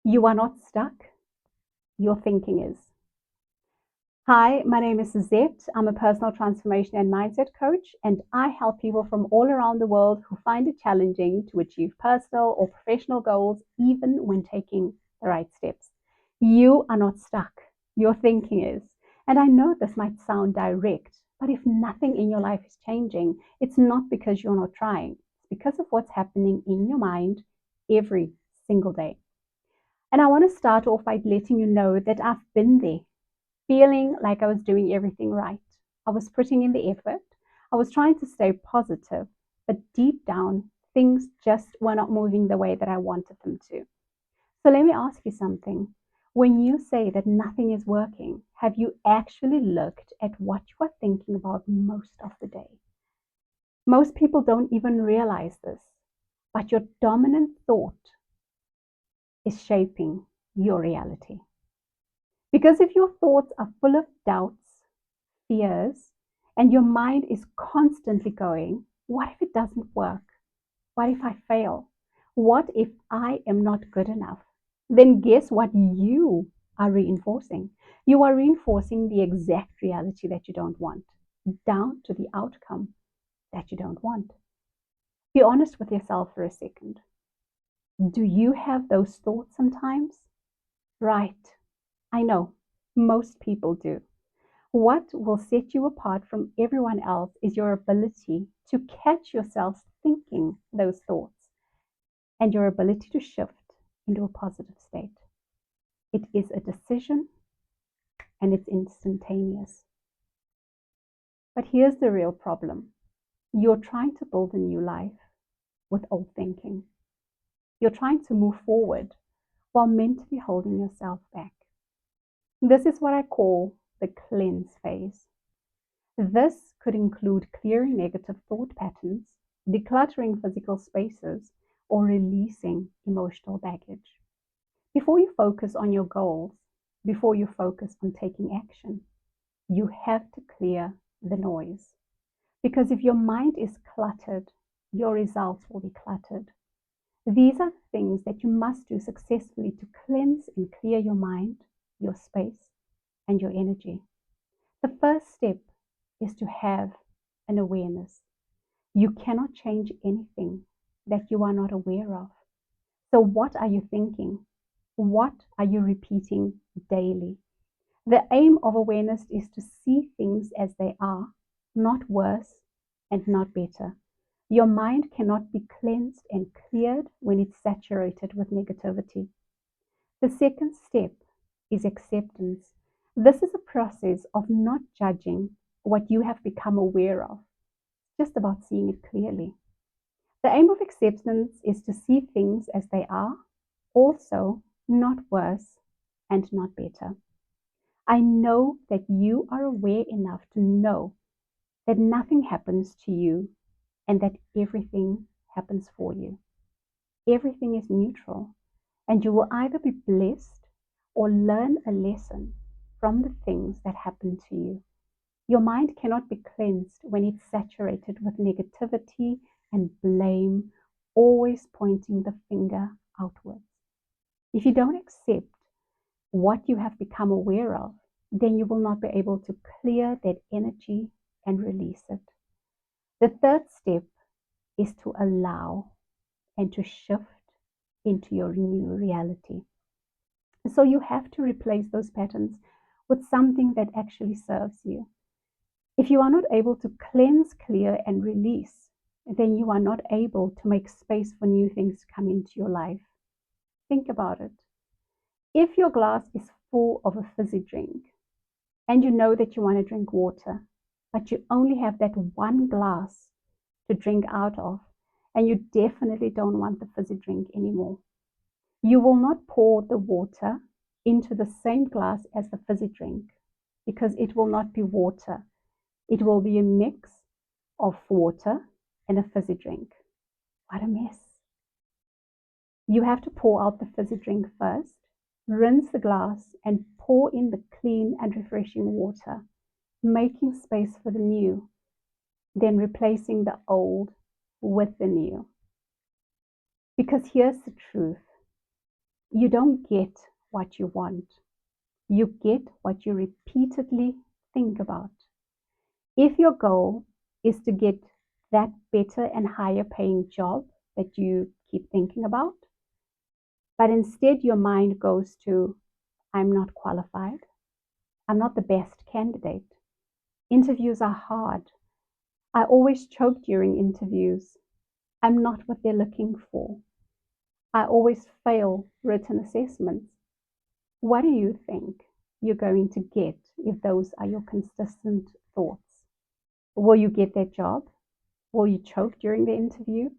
You are not stuck, your thinking is. Hi, my name is Suzette. I'm a personal transformation and mindset coach, and I help people from all around the world who find it challenging to achieve personal or professional goals, even when taking the right steps. You are not stuck, your thinking is. And I know this might sound direct, but if nothing in your life is changing, it's not because you're not trying, it's because of what's happening in your mind every single day. And I want to start off by letting you know that I've been there, feeling like I was doing everything right. I was putting in the effort. I was trying to stay positive, but deep down, things just were not moving the way that I wanted them to. So let me ask you something. When you say that nothing is working, have you actually looked at what you are thinking about most of the day? Most people don't even realize this, but your dominant thought is shaping your reality. Because if your thoughts are full of doubts, fears, and your mind is constantly going, what if it doesn't work? What if I fail? What if I am not good enough? Then guess what you are reinforcing? You are reinforcing the exact reality that you don't want, down to the outcome that you don't want. Be honest with yourself for a second. Do you have those thoughts sometimes? Right. I know most people do. What will set you apart from everyone else is your ability to catch yourself thinking those thoughts and your ability to shift into a positive state. It is a decision and it's instantaneous. But here's the real problem. You're trying to build a new life with old thinking. You're trying to move forward while mentally holding yourself back. This is what I call the cleanse phase. This could include clearing negative thought patterns, decluttering physical spaces, or releasing emotional baggage. Before you focus on your goals, before you focus on taking action, you have to clear the noise. Because if your mind is cluttered, your results will be cluttered. These are things that you must do successfully to cleanse and clear your mind, your space, and your energy. The first step is to have an awareness. You cannot change anything that you are not aware of. So, what are you thinking? What are you repeating daily? The aim of awareness is to see things as they are, not worse and not better. Your mind cannot be cleansed and cleared when it's saturated with negativity. The second step is acceptance. This is a process of not judging what you have become aware of, just about seeing it clearly. The aim of acceptance is to see things as they are, also not worse and not better. I know that you are aware enough to know that nothing happens to you and that everything happens for you. Everything is neutral, and you will either be blessed or learn a lesson from the things that happen to you. Your mind cannot be cleansed when it's saturated with negativity and blame, always pointing the finger outwards. If you don't accept what you have become aware of, then you will not be able to clear that energy and release it. The third step is to allow and to shift into your new reality. So you have to replace those patterns with something that actually serves you. If you are not able to cleanse, clear, and release, then you are not able to make space for new things to come into your life. Think about it. If your glass is full of a fizzy drink and you know that you want to drink water, but you only have that one glass to drink out of, and you definitely don't want the fizzy drink anymore, you will not pour the water into the same glass as the fizzy drink because it will not be water. It will be a mix of water and a fizzy drink. What a mess. You have to pour out the fizzy drink first, rinse the glass, and pour in the clean and refreshing water, making space for the new, then replacing the old with the new. Because here's the truth. You don't get what you want. You get what you repeatedly think about. If your goal is to get that better and higher paying job that you keep thinking about, but instead your mind goes to, I'm not qualified, I'm not the best candidate, interviews are hard, I always choke during interviews, I'm not what they're looking for, I always fail written assessments. What do you think you're going to get if those are your consistent thoughts? Will you get that job? Will you choke during the interview?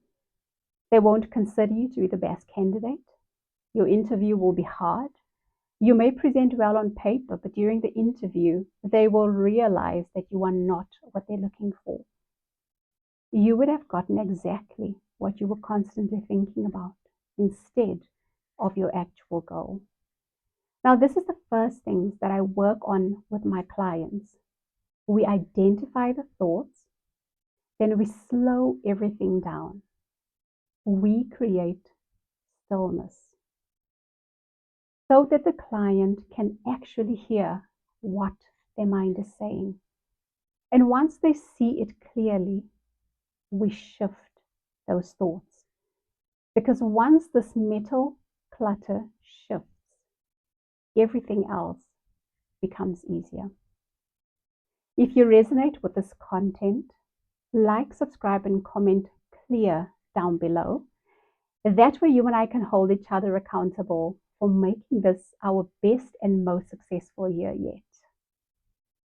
They won't consider you to be the best candidate. Your interview will be hard. You may present well on paper, but during the interview, they will realize that you are not what they're looking for. You would have gotten exactly what you were constantly thinking about instead of your actual goal. Now, this is the first things that I work on with my clients. We identify the thoughts, then we slow everything down. We create stillness so that the client can actually hear what their mind is saying. And once they see it clearly, we shift those thoughts. Because once this mental clutter shifts, everything else becomes easier. If you resonate with this content, like, subscribe, and comment clear down below. That way you and I can hold each other accountable for making this our best and most successful year yet.